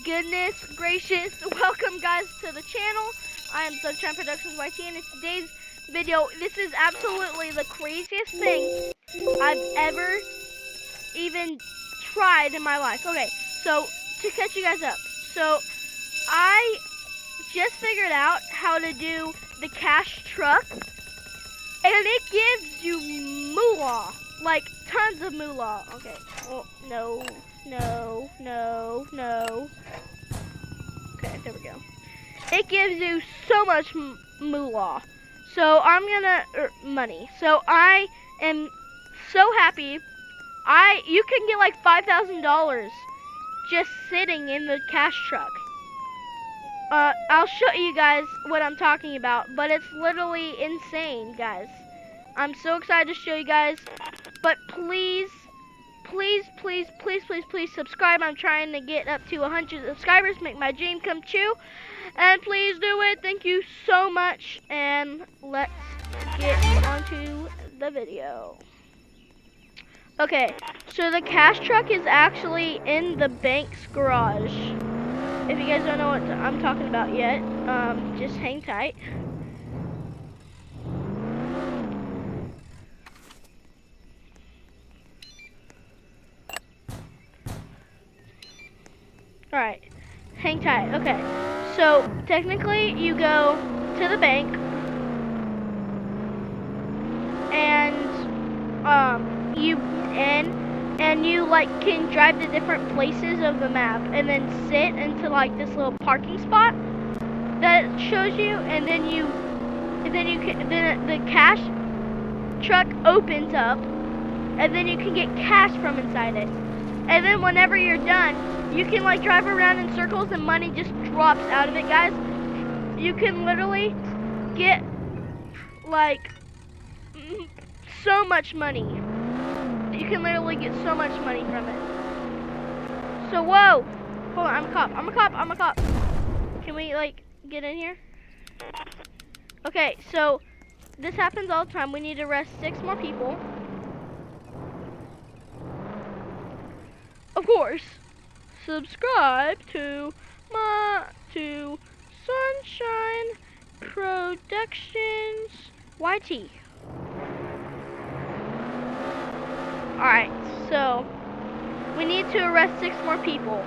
goodness gracious. Welcome guys to the channel. I am Sunshine Productions YT, and in today's video, this is absolutely the craziest thing I've ever even tried in my life. Okay, so to catch you guys up. So I just figured out how to do the cash truck, and it gives you moolah, like tons of moolah. Okay, oh, no. Okay, there we go. It gives you so much moolah. So I'm gonna, money. So I am so happy. You can get like $5,000 just sitting in the cash truck. I'll show you guys what I'm talking about, but it's literally insane, guys. I'm so excited to show you guys, but please subscribe. I'm trying to get up to 100 subscribers, make my dream come true, and please do it. Thank you so much, and let's get onto the video. Okay, so the cash truck is actually in the bank's garage. If you guys don't know what I'm talking about yet, just hang tight. Alright, hang tight. Okay, so technically you go to the bank and you like can drive to different places of the map and then sit into like this little parking spot that shows you, and then the cash truck opens up, and then you can get cash from inside it. And then whenever you're done, you can like drive around in circles and money just drops out of it, guys. You can literally get like so much money. You can literally get so much money from it. So whoa, hold on, I'm a cop. Can we like get in here? Okay, so this happens all the time. We need to arrest 6 more people. Of course, subscribe to Sunshine Productions YT. Alright, so we need to arrest 6 more people.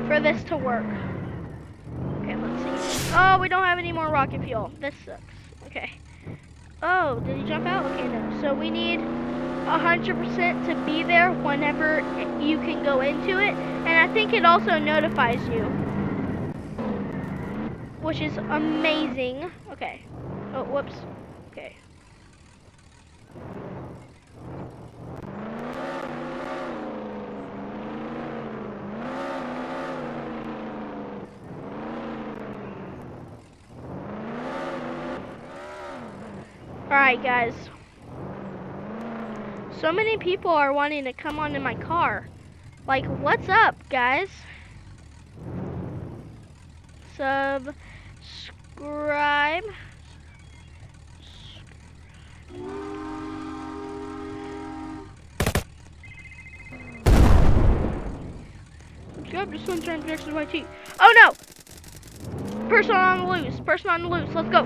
For this to work. Okay, let's see. Oh, we don't have any more rocket fuel. This sucks. Okay. Oh, did he jump out? Okay, no. So we need 100% to be there whenever you can go into it. And I think it also notifies you, which is amazing. Okay. Oh, whoops. Okay. Alright, guys. So many people are wanting to come on in my car. Like, what's up, guys? Subscribe. Subscribe to Sunshine Productions YT. Oh no! Person on the loose. Person on the loose. Let's go.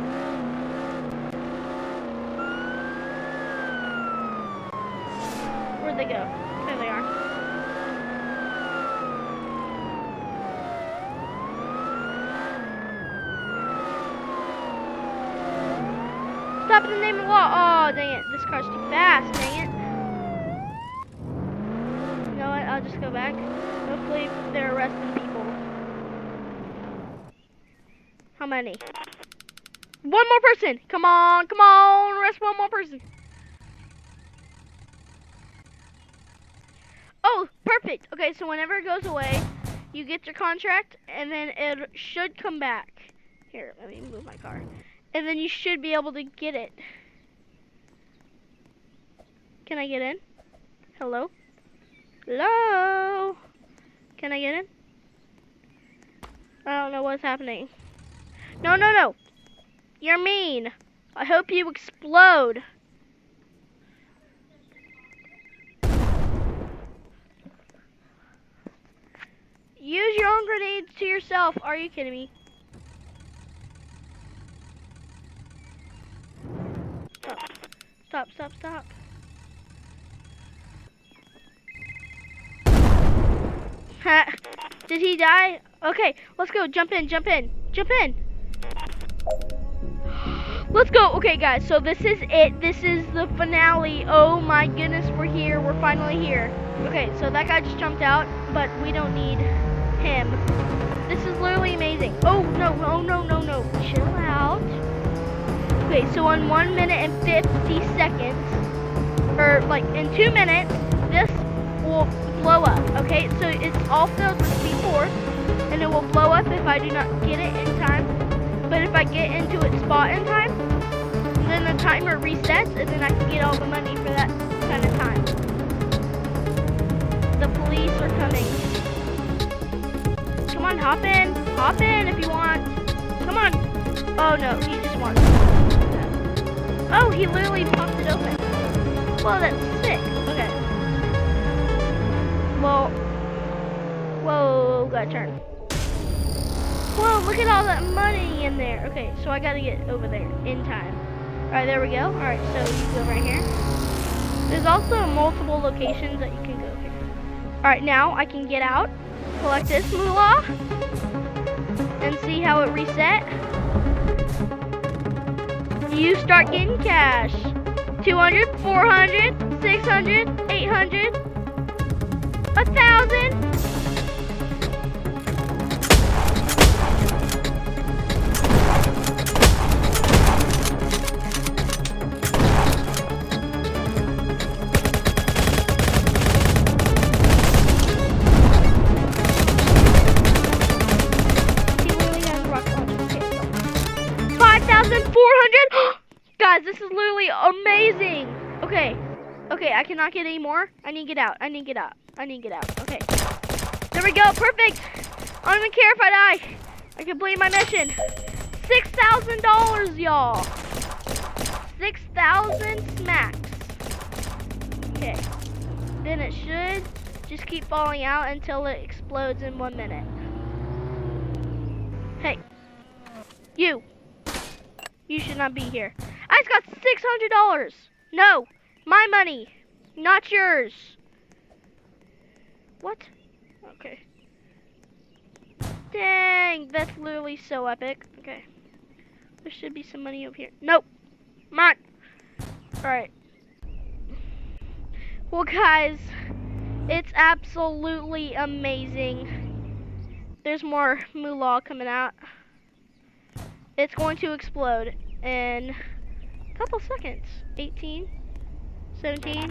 Where'd they go? There they are. Stop in the name of the law. Oh, dang it. This car's too fast. Dang it. You know what? I'll just go back. Hopefully they're arresting people. How many? One more person. Come on. Arrest one more person. Oh, perfect. Okay, so whenever it goes away, you get your contract, and then it should come back. Here, let me move my car. And then you should be able to get it. Can I get in? Hello? Hello? Can I get in? I don't know what's happening. No. You're mean. I hope you explode. Use your own grenades to yourself. Are you kidding me? Stop, stop, stop. Ha! Did he die? Okay, let's go. Jump in, jump in, jump in. Let's go. Okay, guys, so this is it. This is the finale. Oh my goodness, we're here. We're finally here. Okay, so that guy just jumped out, but we don't need him. This is literally amazing. Oh, no, no, no, no, no. Chill out. Okay, so in 1 minute and 50 seconds, or like in 2 minutes, this will blow up. Okay, so it's all filled with C4, and it will blow up if I do not get it in time. But if I get into its spot in time, then the timer resets, and then I can get all the money for that kind of time. The police are coming. Come on, hop in if you want. Come on. Oh no, he just wants. Oh, he literally popped it open. Well, that's sick. Okay. Well, whoa, gotta turn. Whoa, look at all that money in there. Okay, so I gotta get over there in time. Alright, there we go. Alright, so you go right here. There's also multiple locations that you can go here. Alright, now I can get out, collect this moolah, and see how it reset. You start getting cash. 200, 400, 600, 800, 1,000. Guys, this is literally amazing. Okay. Okay, I cannot get any more. I need to get out. I need to get out. I need to get out. Okay. There we go. Perfect. I don't even care if I die. I complete my mission. $6,000, y'all. 6,000 smacks. Okay. Then it should just keep falling out until it explodes in 1 minute. Hey. You. You should not be here. I just got $600. No, my money, not yours. What? Okay. Dang, that's literally so epic. Okay. There should be some money over here. Nope. Come on. Alright. Well, guys, it's absolutely amazing. There's more moolah coming out. It's going to explode in a couple seconds. 18, 17.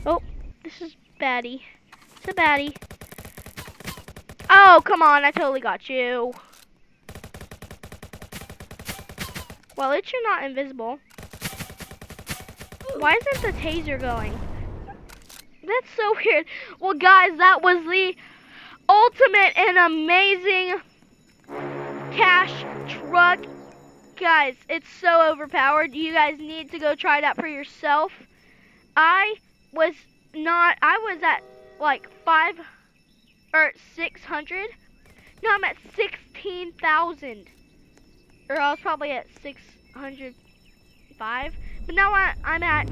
Oh, this is baddie. It's a baddie. Oh, come on, I totally got you. Well, at least you're not invisible. Why isn't the taser going? That's so weird. Well, guys, that was the ultimate and amazing cash truck. Guys, it's so overpowered. You guys need to go try it out for yourself. I was at like 5 or 600. No, I'm at 16,000. Or I was probably at 605. But now I'm at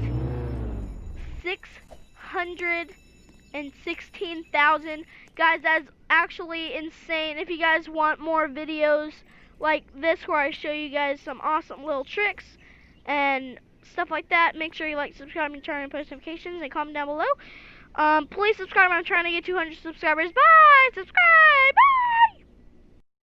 616,000. Guys, that's actually insane. If you guys want more videos like this where I show you guys some awesome little tricks and stuff like that, make sure you like, subscribe, and turn on post notifications, and comment down below. Please subscribe. I'm trying to get 200 subscribers. Bye! Subscribe! Bye!